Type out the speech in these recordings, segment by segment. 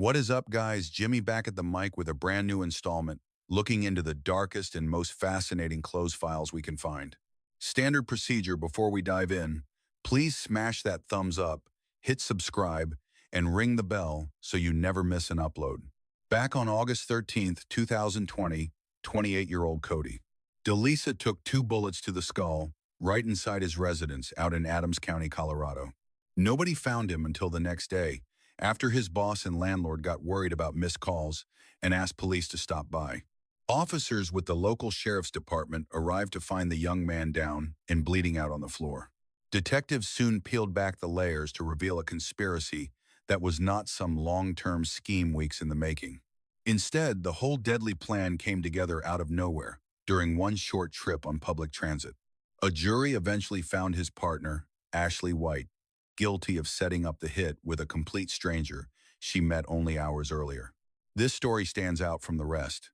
What is up, guys? Jimmy back at the mic with a brand new installment, looking into the darkest and most fascinating close files we can find. Standard procedure before we dive in, please smash that thumbs up, hit subscribe, and ring the bell so you never miss an upload. Back on August 13th, 2020, 28-year-old Cody. DeLisa took 2 bullets to the skull, right inside his residence out in Adams County, Colorado. Nobody found him until the next day, after his boss and landlord got worried about missed calls and asked police to stop by. Officers with the local sheriff's department arrived to find the young man down and bleeding out on the floor. Detectives soon peeled back the layers to reveal a conspiracy that was not some long-term scheme weeks in the making. Instead, the whole deadly plan came together out of nowhere during one short trip on public transit. A jury eventually found his partner, Ashley White, guilty of setting up the hit with a complete stranger she met only hours earlier. This story stands out from the rest,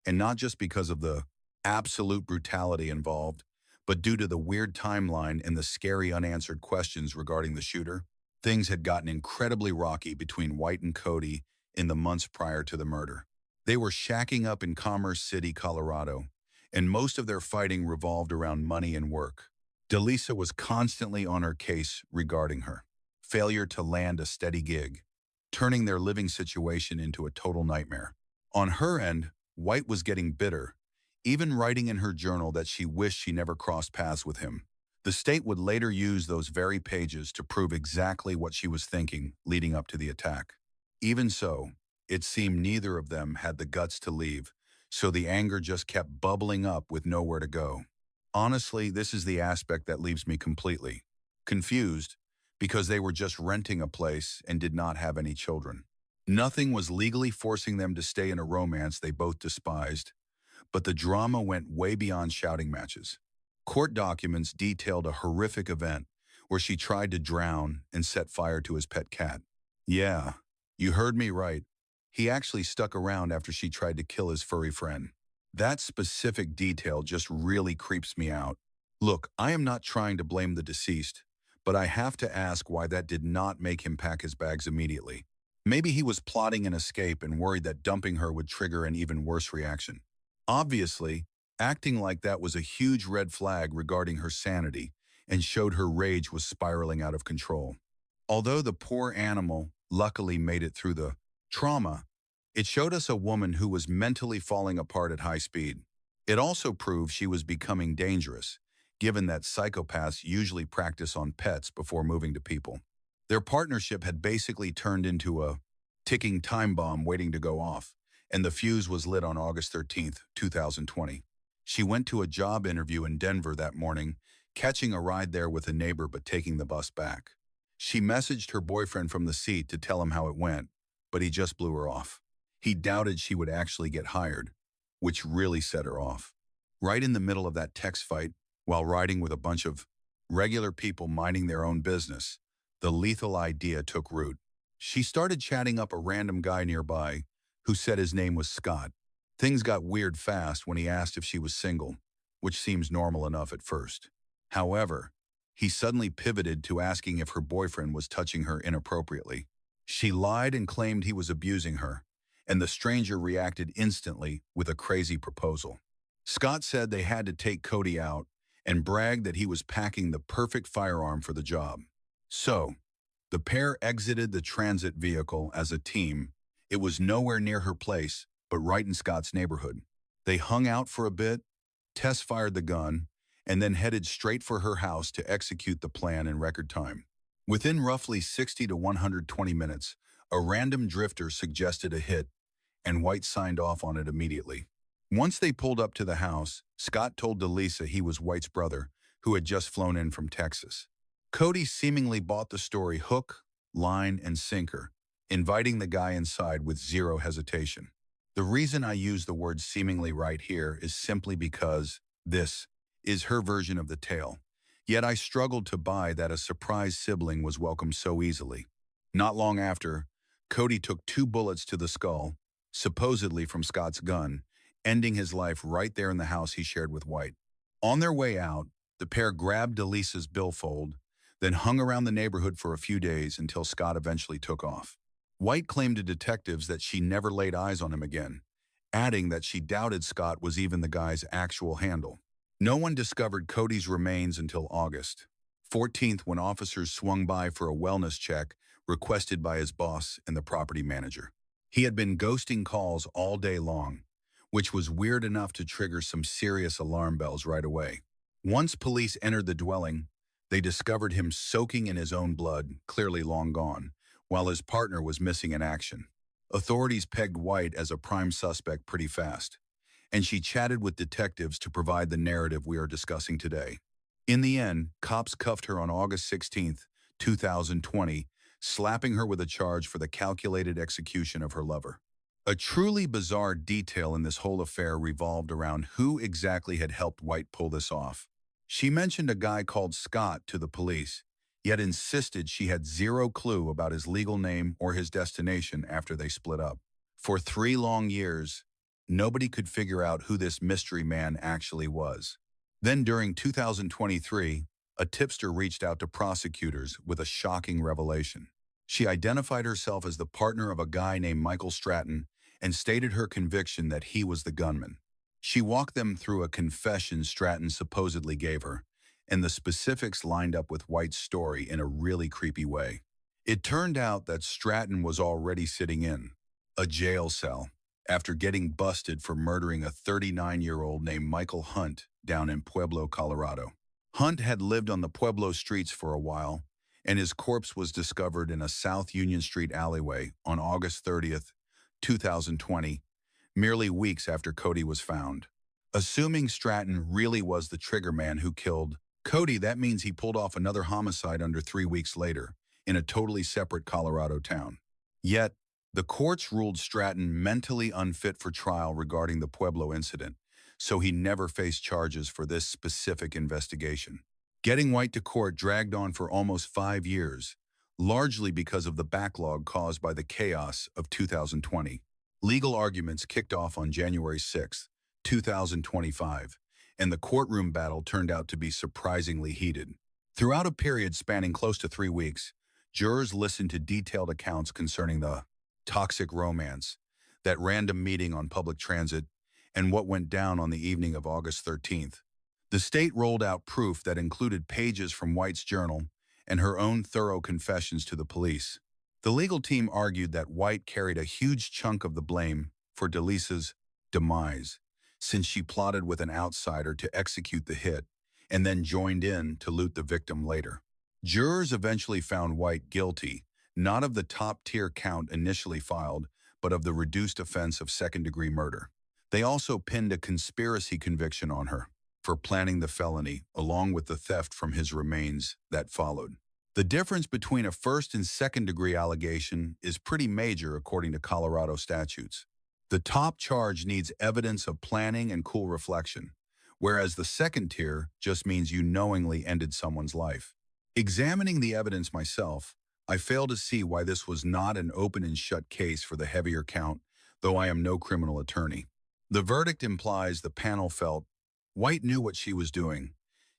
and not just because of the absolute brutality involved, but due to the weird timeline and the scary unanswered questions regarding the shooter. Things had gotten incredibly rocky between White and Cody in the months prior to the murder. They were shacking up in Commerce City, Colorado, and most of their fighting revolved around money and work. DeLisa was constantly on her case regarding her failure to land a steady gig, turning their living situation into a total nightmare. On her end, White was getting bitter, even writing in her journal that she wished she never crossed paths with him. The state would later use those very pages to prove exactly what she was thinking leading up to the attack. Even so, it seemed neither of them had the guts to leave, so the anger just kept bubbling up with nowhere to go. Honestly, this is the aspect that leaves me completely confused, because they were just renting a place and did not have any children. Nothing was legally forcing them to stay in a romance they both despised, but the drama went way beyond shouting matches. Court documents detailed a horrific event where she tried to drown and set fire to his pet cat. Yeah, you heard me right. He actually stuck around after she tried to kill his furry friend. That specific detail just really creeps me out. Look, I am not trying to blame the deceased, but I have to ask why that did not make him pack his bags immediately. Maybe he was plotting an escape and worried that dumping her would trigger an even worse reaction. Obviously, acting like that was a huge red flag regarding her sanity and showed her rage was spiraling out of control. Although the poor animal luckily made it through the trauma, it showed us a woman who was mentally falling apart at high speed. It also proved she was becoming dangerous, given that psychopaths usually practice on pets before moving to people. Their partnership had basically turned into a ticking time bomb waiting to go off, and the fuse was lit on August 13th, 2020. She went to a job interview in Denver that morning, catching a ride there with a neighbor but taking the bus back. She messaged her boyfriend from the seat to tell him how it went, but he just blew her off. He doubted she would actually get hired, which really set her off. Right in the middle of that text fight, while riding with a bunch of regular people minding their own business, the lethal idea took root. She started chatting up a random guy nearby who said his name was Scott. Things got weird fast when he asked if she was single, which seems normal enough at first. However, he suddenly pivoted to asking if her boyfriend was touching her inappropriately. She lied and claimed he was abusing her, and the stranger reacted instantly with a crazy proposal. Scott said they had to take Cody out and bragged that he was packing the perfect firearm for the job. So, the pair exited the transit vehicle as a team. It was nowhere near her place, but right in Scott's neighborhood. They hung out for a bit, Tess fired the gun, and then headed straight for her house to execute the plan in record time. Within roughly 60 to 120 minutes, a random drifter suggested a hit, and White signed off on it immediately. Once they pulled up to the house, Scott told DeLisa he was White's brother, who had just flown in from Texas. Cody seemingly bought the story hook, line, and sinker, inviting the guy inside with zero hesitation. The reason I use the word seemingly right here is simply because this is her version of the tale. Yet I struggled to buy that a surprise sibling was welcomed so easily. Not long after, Cody took 2 bullets to the skull, supposedly from Scott's gun, ending his life right there in the house he shared with White. On their way out, the pair grabbed DeLisa's billfold, then hung around the neighborhood for a few days until Scott eventually took off. White claimed to detectives that she never laid eyes on him again, adding that she doubted Scott was even the guy's actual handle. No one discovered Cody's remains until August 14th when officers swung by for a wellness check requested by his boss and the property manager. He had been ghosting calls all day long, which was weird enough to trigger some serious alarm bells right away. Once police entered the dwelling, they discovered him soaking in his own blood, clearly long gone, while his partner was missing in action. Authorities pegged White as a prime suspect pretty fast, and she chatted with detectives to provide the narrative we are discussing today. In the end, cops cuffed her on August 16th, 2020, slapping her with a charge for the calculated execution of her lover. A truly bizarre detail in this whole affair revolved around who exactly had helped White pull this off. She mentioned a guy called Scott to the police, yet insisted she had zero clue about his legal name or his destination after they split up. For 3 long years, nobody could figure out who this mystery man actually was. Then during 2023, a tipster reached out to prosecutors with a shocking revelation. She identified herself as the partner of a guy named Michael Stratton and stated her conviction that he was the gunman. She walked them through a confession Stratton supposedly gave her, and the specifics lined up with White's story in a really creepy way. It turned out that Stratton was already sitting in a jail cell after getting busted for murdering a 39-year-old named Michael Hunt down in Pueblo, Colorado. Hunt had lived on the Pueblo streets for a while, and his corpse was discovered in a South Union Street alleyway on August 30th, 2020, merely weeks after Cody was found. Assuming Stratton really was the trigger man who killed Cody, that means he pulled off another homicide under 3 weeks later in a totally separate Colorado town. Yet, the courts ruled Stratton mentally unfit for trial regarding the Pueblo incident, so he never faced charges for this specific investigation. Getting White to court dragged on for almost 5 years, largely because of the backlog caused by the chaos of 2020. Legal arguments kicked off on January 6, 2025, and the courtroom battle turned out to be surprisingly heated. Throughout a period spanning close to 3 weeks, jurors listened to detailed accounts concerning the toxic romance, that random meeting on public transit, and what went down on the evening of August 13th. The state rolled out proof that included pages from White's journal and her own thorough confessions to the police. The legal team argued that White carried a huge chunk of the blame for Delisa's demise, since she plotted with an outsider to execute the hit and then joined in to loot the victim later. Jurors eventually found White guilty, not of the top-tier count initially filed, but of the reduced offense of second-degree murder. They also pinned a conspiracy conviction on her for planning the felony, along with the theft from his remains that followed. The difference between a first and second-degree allegation is pretty major according to Colorado statutes. The top charge needs evidence of planning and cool reflection, whereas the second tier just means you knowingly ended someone's life. Examining the evidence myself, I fail to see why this was not an open and shut case for the heavier count, though I am no criminal attorney. The verdict implies the panel felt White knew what she was doing,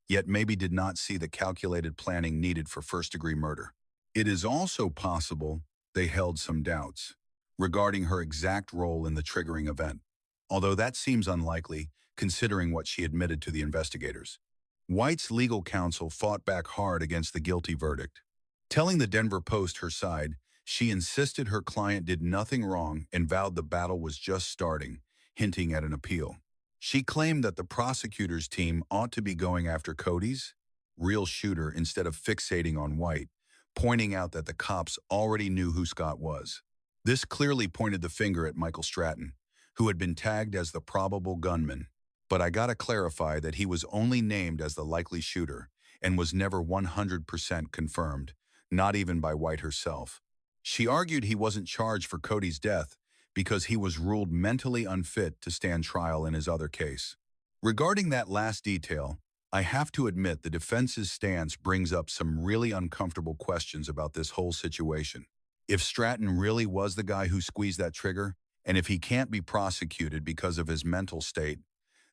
yet maybe did not see the calculated planning needed for first-degree murder. It is also possible they held some doubts regarding her exact role in the triggering event, although that seems unlikely considering what she admitted to the investigators. White's legal counsel fought back hard against the guilty verdict. Telling the Denver Post her side, she insisted her client did nothing wrong and vowed the battle was just starting, hinting at an appeal. She claimed that the prosecutor's team ought to be going after Cody's real shooter instead of fixating on White, pointing out that the cops already knew who Scott was. This clearly pointed the finger at Michael Stratton, who had been tagged as the probable gunman. But I gotta clarify that he was only named as the likely shooter and was never 100% confirmed, not even by White herself. She argued he wasn't charged for Cody's death because he was ruled mentally unfit to stand trial in his other case. Regarding that last detail, I have to admit the defense's stance brings up some really uncomfortable questions about this whole situation. If Stratton really was the guy who squeezed that trigger, and if he can't be prosecuted because of his mental state,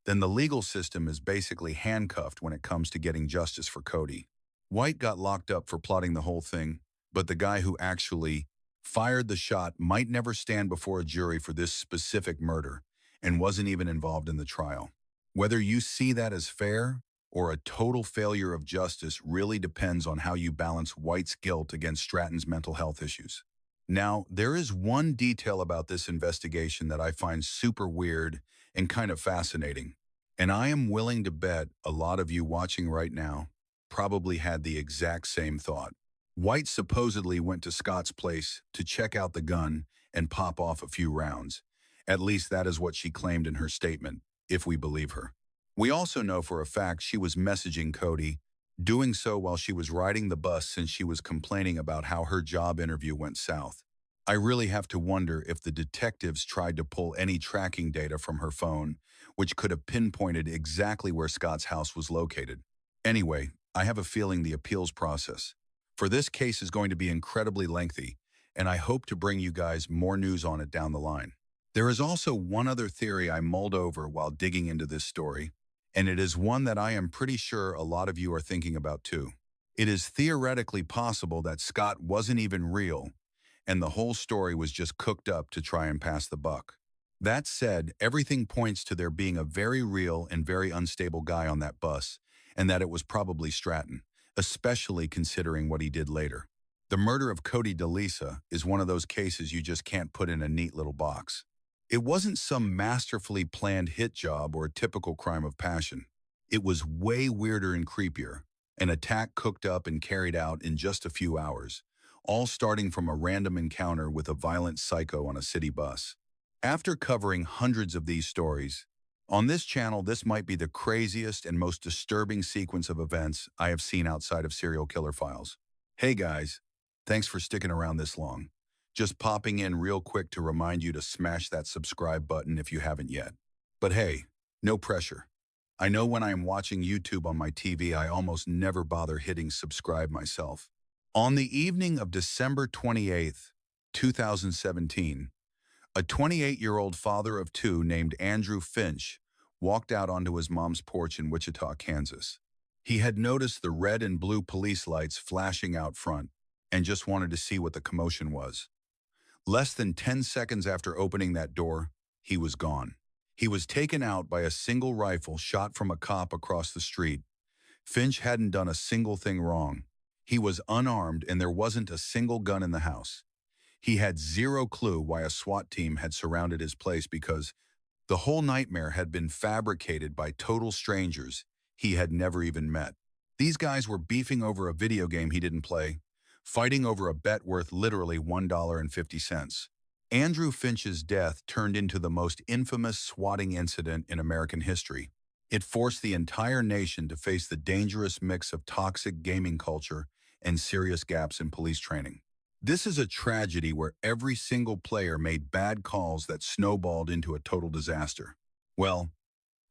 then the legal system is basically handcuffed when it comes to getting justice for Cody. White got locked up for plotting the whole thing, but the guy who actually fired the shot might never stand before a jury for this specific murder and wasn't even involved in the trial. Whether you see that as fair or a total failure of justice really depends on how you balance White's guilt against Stratton's mental health issues. Now, there is one detail about this investigation that I find super weird and kind of fascinating. And I am willing to bet a lot of you watching right now probably had the exact same thought. White supposedly went to Scott's place to check out the gun and pop off a few rounds. At least that is what she claimed in her statement, if we believe her. We also know for a fact she was messaging Cody, doing so while she was riding the bus since she was complaining about how her job interview went south. I really have to wonder if the detectives tried to pull any tracking data from her phone, which could have pinpointed exactly where Scott's house was located. Anyway, I have a feeling the appeals process for this case is going to be incredibly lengthy, and I hope to bring you guys more news on it down the line. There is also one other theory I mulled over while digging into this story, and it is one that I am pretty sure a lot of you are thinking about too. It is theoretically possible that Scott wasn't even real, and the whole story was just cooked up to try and pass the buck. That said, everything points to there being a very real and very unstable guy on that bus, and that it was probably Stratton, especially considering what he did later. The murder of Cody DeLisa is one of those cases you just can't put in a neat little box. It wasn't some masterfully planned hit job or a typical crime of passion. It was way weirder and creepier, an attack cooked up and carried out in just a few hours, all starting from a random encounter with a violent psycho on a city bus. After covering hundreds of these stories, on this channel this might be the craziest and most disturbing sequence of events I have seen outside of serial killer files. Hey guys, thanks for sticking around this long. Just popping in real quick to remind you to smash that subscribe button if you haven't yet. But hey, no pressure. I know when I am watching YouTube on my TV I almost never bother hitting subscribe myself. On the evening of December 28th, 2017, a 28-year-old father of two named Andrew Finch walked out onto his mom's porch in Wichita, Kansas. He had noticed the red and blue police lights flashing out front and just wanted to see what the commotion was. Less than 10 seconds after opening that door, he was gone. He was taken out by a single rifle shot from a cop across the street. Finch hadn't done a single thing wrong. He was unarmed and there wasn't a single gun in the house. He had zero clue why a SWAT team had surrounded his place because the whole nightmare had been fabricated by total strangers he had never even met. These guys were beefing over a video game he didn't play, fighting over a bet worth literally $1.50. Andrew Finch's death turned into the most infamous swatting incident in American history. It forced the entire nation to face the dangerous mix of toxic gaming culture and serious gaps in police training. This is a tragedy where every single player made bad calls that snowballed into a total disaster. Well,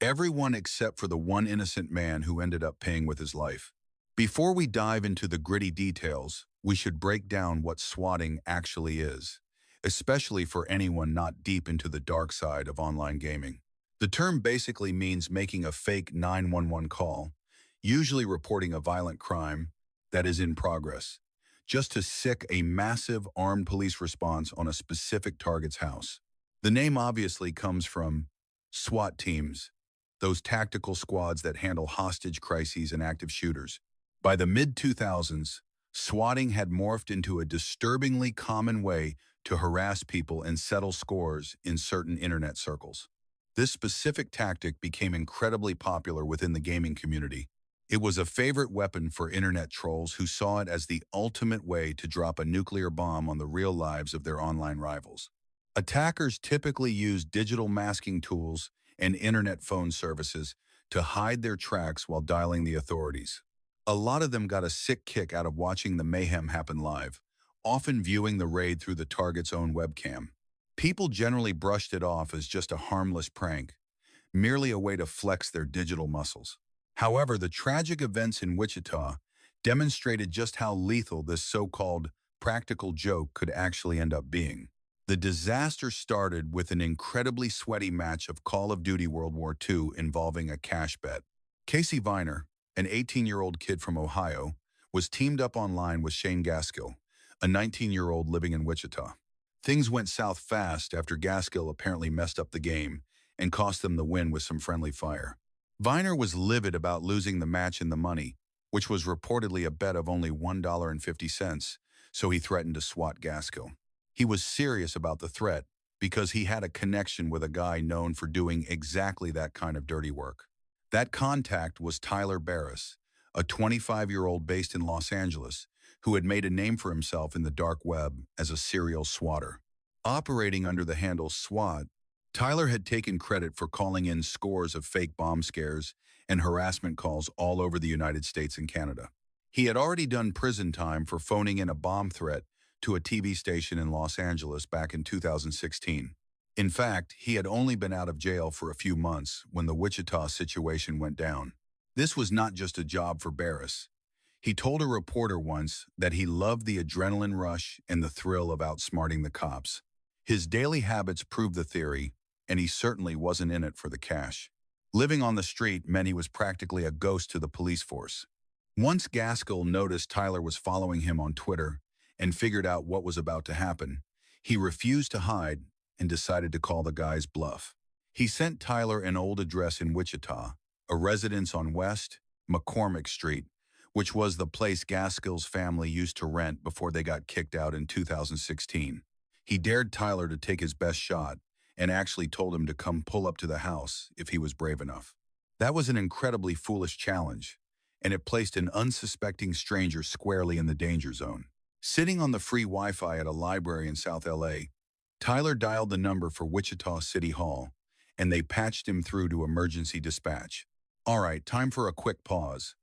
everyone except for the one innocent man who ended up paying with his life. Before we dive into the gritty details, we should break down what swatting actually is, especially for anyone not deep into the dark side of online gaming. The term basically means making a fake 911 call, usually reporting a violent crime that is in progress, just to sic a massive armed police response on a specific target's house. The name obviously comes from SWAT teams, those tactical squads that handle hostage crises and active shooters. By the mid-2000s, swatting had morphed into a disturbingly common way to harass people and settle scores in certain internet circles. This specific tactic became incredibly popular within the gaming community. It was a favorite weapon for internet trolls who saw it as the ultimate way to drop a nuclear bomb on the real lives of their online rivals. Attackers typically used digital masking tools and internet phone services to hide their tracks while dialing the authorities. A lot of them got a sick kick out of watching the mayhem happen live, often viewing the raid through the target's own webcam. People generally brushed it off as just a harmless prank, merely a way to flex their digital muscles. However, the tragic events in Wichita demonstrated just how lethal this so-called practical joke could actually end up being. The disaster started with an incredibly sweaty match of Call of Duty World War II involving a cash bet. Casey Viner, an 18-year-old kid from Ohio, was teamed up online with Shane Gaskill, a 19-year-old living in Wichita. Things went south fast after Gaskill apparently messed up the game and cost them the win with some friendly fire. Viner was livid about losing the match and the money, which was reportedly a bet of only $1.50, so he threatened to swat Gaskill. He was serious about the threat because he had a connection with a guy known for doing exactly that kind of dirty work. That contact was Tyler Barris, a 25-year-old based in Los Angeles who had made a name for himself in the dark web as a serial swatter. Operating under the handle SWAT, Tyler had taken credit for calling in scores of fake bomb scares and harassment calls all over the United States and Canada. He had already done prison time for phoning in a bomb threat to a TV station in Los Angeles back in 2016. In fact, he had only been out of jail for a few months when the Wichita situation went down. This was not just a job for Barris. He told a reporter once that he loved the adrenaline rush and the thrill of outsmarting the cops. His daily habits proved the theory, and he certainly wasn't in it for the cash. Living on the street meant he was practically a ghost to the police force. Once Gaskill noticed Tyler was following him on Twitter and figured out what was about to happen, he refused to hide and decided to call the guy's bluff. He sent Tyler an old address in Wichita, a residence on West McCormick Street, which was the place Gaskill's family used to rent before they got kicked out in 2016. He dared Tyler to take his best shot and actually told him to come pull up to the house if he was brave enough. That was an incredibly foolish challenge, and it placed an unsuspecting stranger squarely in the danger zone. Sitting on the free Wi-Fi at a library in South LA, Tyler dialed the number for Wichita City Hall, and they patched him through to emergency dispatch. All right, time for a quick pause.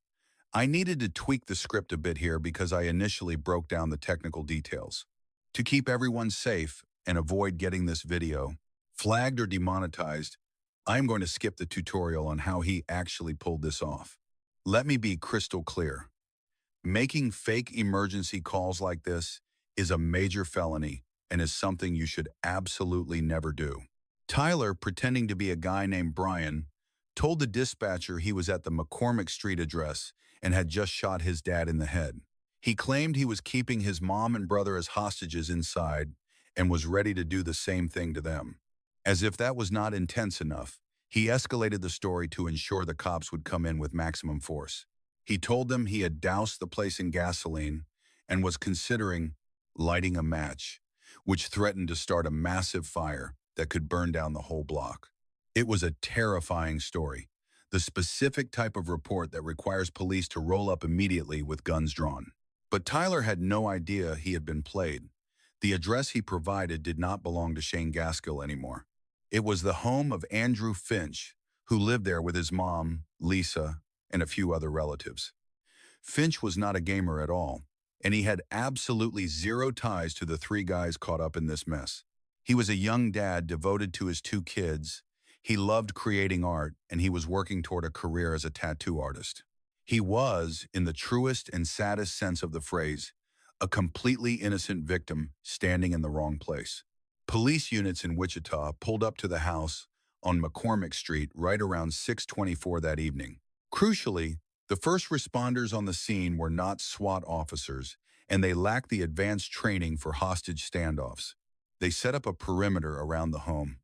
I needed to tweak the script a bit here because I initially broke down the technical details. To keep everyone safe and avoid getting this video flagged or demonetized, I'm going to skip the tutorial on how he actually pulled this off. Let me be crystal clear. Making fake emergency calls like this is a major felony and is something you should absolutely never do. Tyler, pretending to be a guy named Brian, told the dispatcher he was at the McCormick Street address and had just shot his dad in the head. He claimed he was keeping his mom and brother as hostages inside and was ready to do the same thing to them. As if that was not intense enough, he escalated the story to ensure the cops would come in with maximum force. He told them he had doused the place in gasoline and was considering lighting a match, which threatened to start a massive fire that could burn down the whole block. It was a terrifying story, the specific type of report that requires police to roll up immediately with guns drawn. But Tyler had no idea he had been played. The address he provided did not belong to Shane Gaskill anymore. It was the home of Andrew Finch, who lived there with his mom, Lisa, and a few other relatives. Finch was not a gamer at all, and he had absolutely zero ties to the three guys caught up in this mess. He was a young dad devoted to his two kids. He loved creating art, and he was working toward a career as a tattoo artist. He was, in the truest and saddest sense of the phrase, a completely innocent victim standing in the wrong place. Police units in Wichita pulled up to the house on McCormick Street right around 6:24 that evening. Crucially, the first responders on the scene were not SWAT officers, and they lacked the advanced training for hostage standoffs. They set up a perimeter around the home,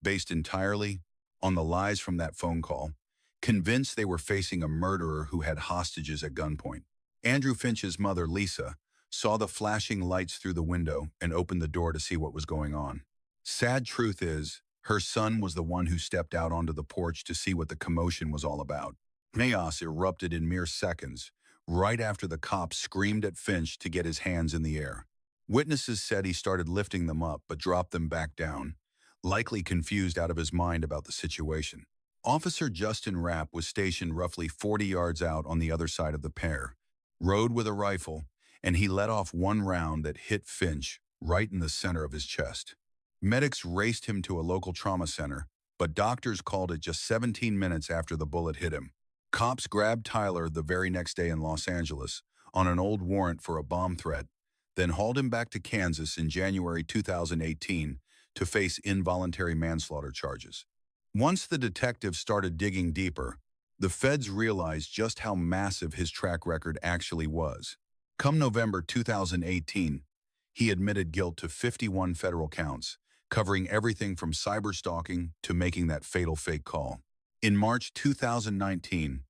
based entirely on the lies from that phone call, convinced they were facing a murderer who had hostages at gunpoint. Andrew Finch's mother, Lisa, saw the flashing lights through the window and opened the door to see what was going on. Sad truth is, her son was the one who stepped out onto the porch to see what the commotion was all about. Chaos erupted in mere seconds, right after the cops screamed at Finch to get his hands in the air. Witnesses said he started lifting them up but dropped them back down, likely confused out of his mind about the situation. Officer Justin Rapp was stationed roughly 40 yards out on the other side of the pair, rode with a rifle, and he let off one round that hit Finch right in the center of his chest. Medics raced him to a local trauma center, but doctors called it just 17 minutes after the bullet hit him. Cops grabbed Tyler the very next day in Los Angeles on an old warrant for a bomb threat, then hauled him back to Kansas in January 2018 to face involuntary manslaughter charges. Once the detectives started digging deeper, the feds realized just how massive his track record actually was. Come November 2018, he admitted guilt to 51 federal counts, covering everything from cyberstalking to making that fatal fake call. In March 2019,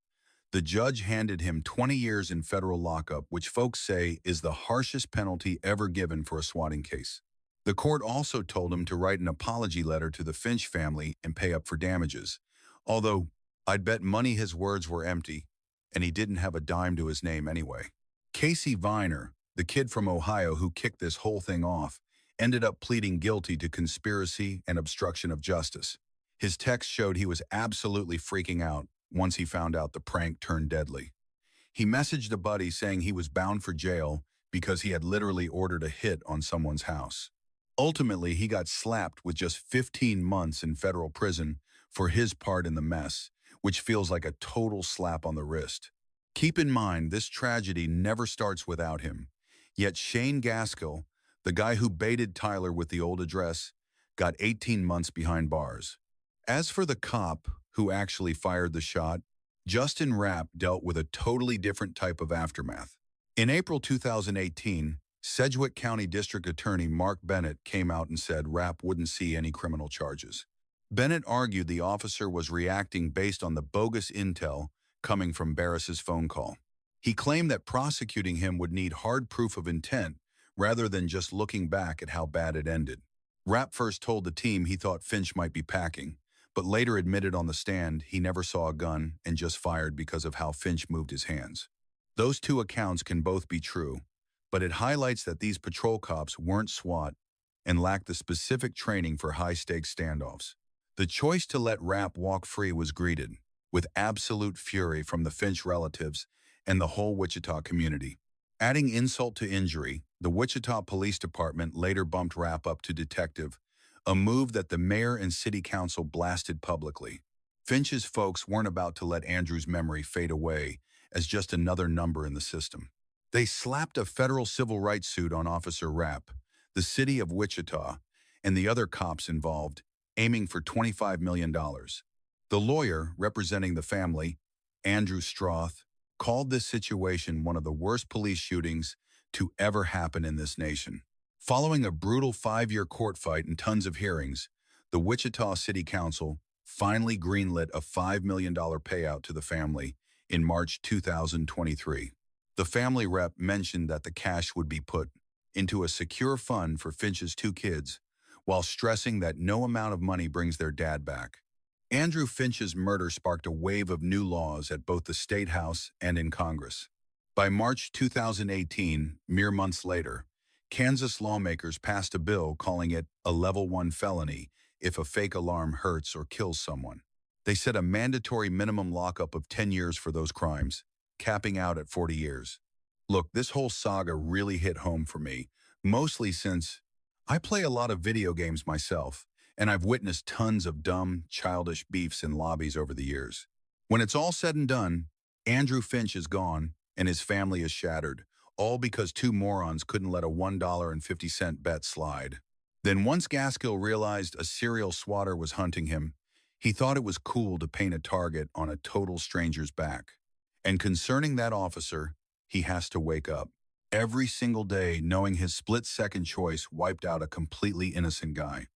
the judge handed him 20 years in federal lockup, which folks say is the harshest penalty ever given for a swatting case. The court also told him to write an apology letter to the Finch family and pay up for damages, although I'd bet money his words were empty, and he didn't have a dime to his name anyway. Casey Viner, the kid from Ohio who kicked this whole thing off, ended up pleading guilty to conspiracy and obstruction of justice. His text showed he was absolutely freaking out once he found out the prank turned deadly. He messaged a buddy saying he was bound for jail because he had literally ordered a hit on someone's house. Ultimately, he got slapped with just 15 months in federal prison for his part in the mess, which feels like a total slap on the wrist. Keep in mind, this tragedy never starts without him. Yet Shane Gaskill, the guy who baited Tyler with the old address, got 18 months behind bars. As for the cop who actually fired the shot, Justin Rapp dealt with a totally different type of aftermath. In April 2018, Sedgwick County District Attorney Mark Bennett came out and said Rapp wouldn't see any criminal charges. Bennett argued the officer was reacting based on the bogus intel coming from Barris's phone call. He claimed that prosecuting him would need hard proof of intent rather than just looking back at how bad it ended. Rapp first told the team he thought Finch might be packing, but later admitted on the stand he never saw a gun and just fired because of how Finch moved his hands. Those two accounts can both be true, but it highlights that these patrol cops weren't SWAT and lacked the specific training for high-stakes standoffs. The choice to let Rapp walk free was greeted with absolute fury from the Finch relatives and the whole Wichita community. Adding insult to injury, the Wichita Police Department later bumped Rapp up to detective, a move that the mayor and city council blasted publicly. Finch's folks weren't about to let Andrew's memory fade away as just another number in the system. They slapped a federal civil rights suit on Officer Rapp, the city of Wichita, and the other cops involved, aiming for $25 million. The lawyer representing the family, Andrew Stroth, called this situation one of the worst police shootings to ever happen in this nation. Following a brutal 5-year court fight and tons of hearings, the Wichita City Council finally greenlit a $5 million payout to the family in March 2023. The family rep mentioned that the cash would be put into a secure fund for Finch's 2 kids, while stressing that no amount of money brings their dad back. Andrew Finch's murder sparked a wave of new laws at both the State House and in Congress. By March 2018, mere months later, Kansas lawmakers passed a bill calling it a Level 1 felony if a fake alarm hurts or kills someone. They set a mandatory minimum lockup of 10 years for those crimes, capping out at 40 years. Look, this whole saga really hit home for me, mostly since I play a lot of video games myself, and I've witnessed tons of dumb, childish beefs in lobbies over the years. When it's all said and done, Andrew Finch is gone and his family is shattered, all because 2 morons couldn't let a $1.50 bet slide. Then once Gaskill realized a serial swatter was hunting him, he thought it was cool to paint a target on a total stranger's back. And concerning that officer, he has to wake up every single day knowing his split-second choice wiped out a completely innocent guy.